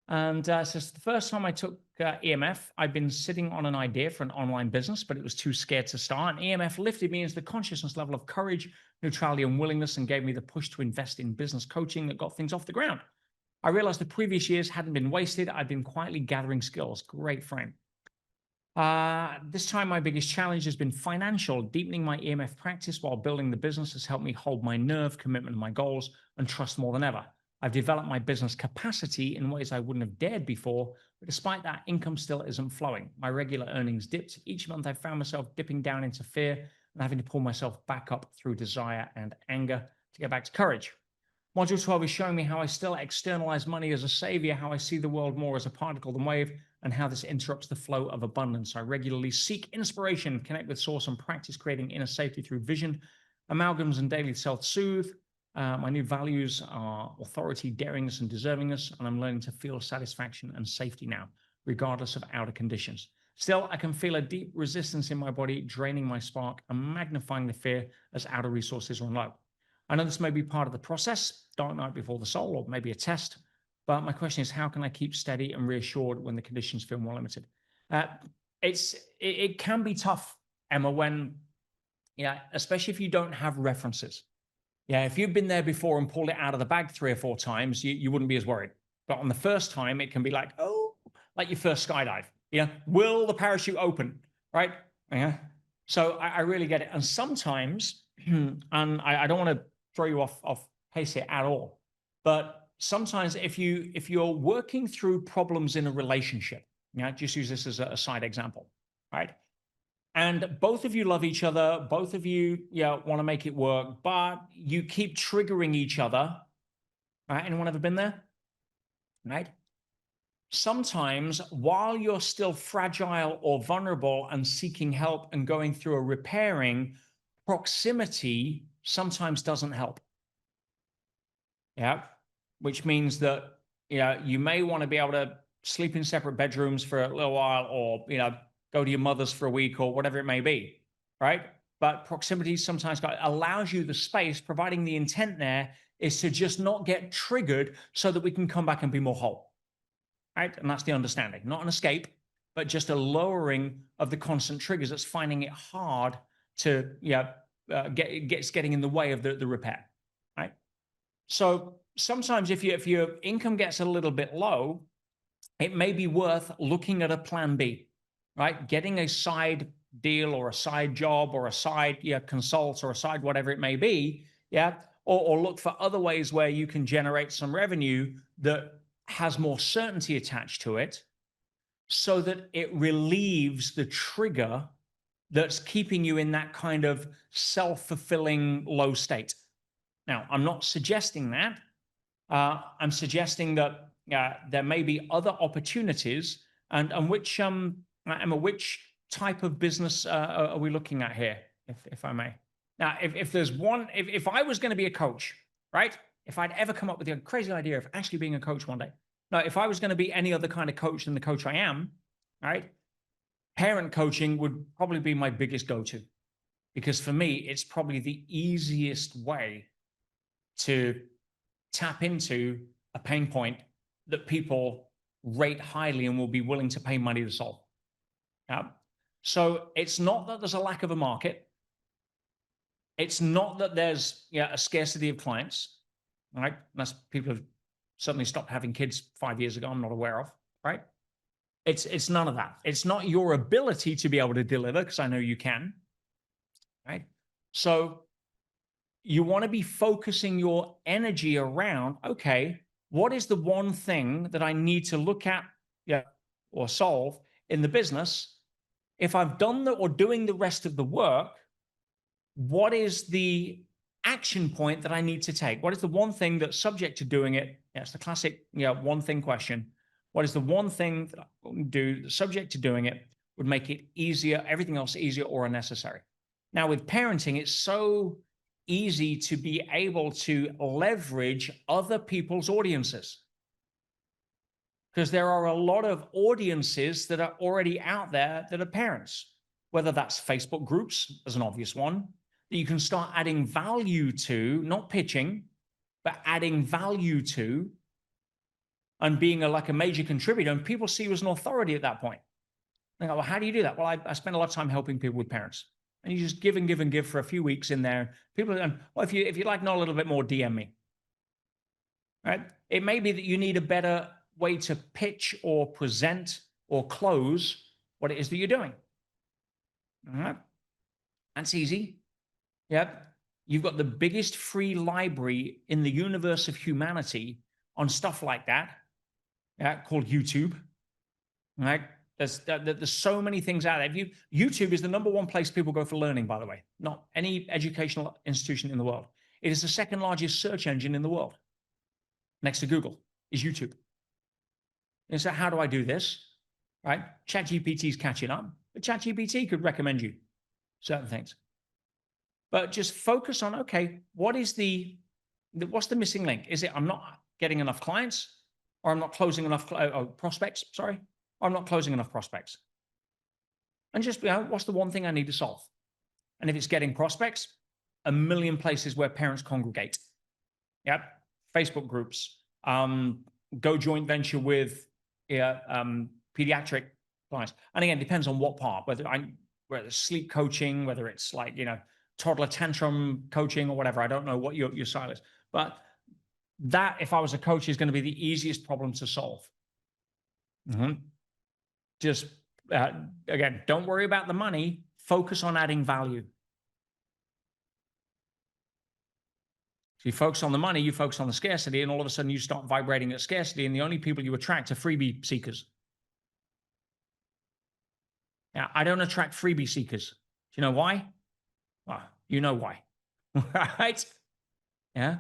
And since the first time I took EMF, I'd been sitting on an idea for an online business, but it was too scared to start. And EMF lifted me into the consciousness level of courage, neutrality, and willingness, and gave me the push to invest in business coaching that got things off the ground. I realized the previous years hadn't been wasted. I'd been quietly gathering skills. Great frame. This time, my biggest challenge has been financial. Deepening my EMF practice while building the business has helped me hold my nerve, commitment to my goals, and trust more than ever. I've developed my business capacity in ways I wouldn't have dared before, but despite that, income still isn't flowing. My regular earnings dipped. Each month, I found myself dipping down into fear and having to pull myself back up through desire and anger to get back to courage. Module 12 is showing me how I still externalize money as a savior, how I see the world more as a particle than wave, and how this interrupts the flow of abundance. I regularly seek inspiration, connect with source, and practice creating inner safety through vision, amalgams, and daily self-soothe. My new values are authority, daringness, and deservingness, and I'm learning to feel satisfaction and safety now, regardless of outer conditions. Still, I can feel a deep resistance in my body, draining my spark and magnifying the fear as outer resources run low. I know this may be part of the process, dark night before the soul, or maybe a test, but my question is, how can I keep steady and reassured when the conditions feel more limited? It can be tough, Emma, when, especially if you don't have references. Yeah, if you've been there before and pulled it out of the bag 3 or 4 times, you wouldn't be as worried. But on the first time, it can be like, oh, like your first skydive. Will the parachute open, right? Yeah. So I really get it. And sometimes, and I don't want to throw you off pace here at all, but sometimes if you're working through problems in a relationship, just use this as a side example, right? And both of you love each other, both of you want to make it work, but you keep triggering each other, right? Anyone ever been there? Right? Sometimes while you're still fragile or vulnerable and seeking help and going through a repairing, proximity sometimes doesn't help. Yeah. Which means that, you may want to be able to sleep in separate bedrooms for a little while, or, go to your mother's for a week or whatever it may be, right? But proximity sometimes allows you the space, providing the intent there is to just not get triggered so that we can come back and be more whole, right? And that's the understanding, not an escape, but just a lowering of the constant triggers that's finding it hard to, getting in the way of the repair, right? So sometimes if your income gets a little bit low, it may be worth looking at a plan B, right? Getting a side deal or a side job or a side consult or a side whatever it may be, or look for other ways where you can generate some revenue that has more certainty attached to it, so that it relieves the trigger that's keeping you in that kind of self-fulfilling low state. Now, I'm not suggesting that. I'm suggesting that there may be other opportunities, and which Emma, which type of business are we looking at here, if I may? Now, if there's one, if I was going to be a coach, right? If I'd ever come up with the crazy idea of actually being a coach one day, now, if I was going to be any other kind of coach than the coach I am, right? Parent coaching would probably be my biggest go-to, because for me, it's probably the easiest way to tap into a pain point that people rate highly and will be willing to pay money to solve. So it's not that there's a lack of a market. It's not that there's a scarcity of clients, right? Unless people have suddenly stopped having kids 5 years ago, I'm not aware of, right? It's none of that. It's not your ability to be able to deliver, because I know you can, right? So you want to be focusing your energy around, okay, what is the one thing that I need to look at or solve in the business? If I've done the or doing the rest of the work, what is the action point that I need to take? What is the one thing that's subject to doing it? It's the classic one thing question. What is the one thing that I can do that's subject to doing it would make it easier, everything else easier or unnecessary? Now, with parenting, it's so easy to be able to leverage other people's audiences, because there are a lot of audiences that are already out there that are parents, whether that's Facebook groups as an obvious one that you can start adding value to, not pitching, but adding value to, and being like a major contributor, and people see you as an authority at that point. They go, well, how do you do that? Well, I spend a lot of time helping people with parents. And you just give and give and give for a few weeks in there. People, and well, if you'd like know a little bit more, DM me. Right? It may be that you need a better way to pitch or present or close what it is that you're doing. All right? That's easy. Yep. You've got the biggest free library in the universe of humanity on stuff like that, called YouTube. Right? There's so many things out there. YouTube is the #1 place people go for learning, by the way, not any educational institution in the world. It is the second largest search engine in the world, next to Google, is YouTube. And so how do I do this? Right? ChatGPT is catching up, but ChatGPT could recommend you certain things. But just focus on, okay, what's the missing link? Is it I'm not getting enough clients, or I'm not closing enough prospects, sorry, or I'm not closing enough prospects? And just, what's the one thing I need to solve? And if it's getting prospects, a million places where parents congregate. Yep. Facebook groups, go joint venture with pediatric clients. And again, it depends on what part, whether it's sleep coaching, whether it's like, toddler tantrum coaching or whatever. I don't know what your style is, but that, if I was a coach, is going to be the easiest problem to solve. Just, again, don't worry about the money. Focus on adding value. So you focus on the money, you focus on the scarcity, and all of a sudden you start vibrating at scarcity, and the only people you attract are freebie seekers. Now, I don't attract freebie seekers. Do you know why? Well, you know why, right? Yeah.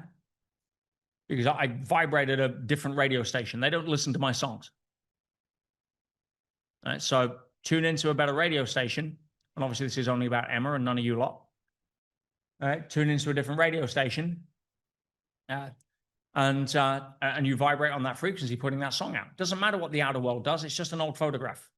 Because I vibrate at a different radio station. They don't listen to my songs. All right, so tune into a better radio station. And obviously this is only about Emma and none of you lot. All right, tune into a different radio station. And you vibrate on that frequency, putting that song out. Doesn't matter what the outer world does. It's just an old photograph.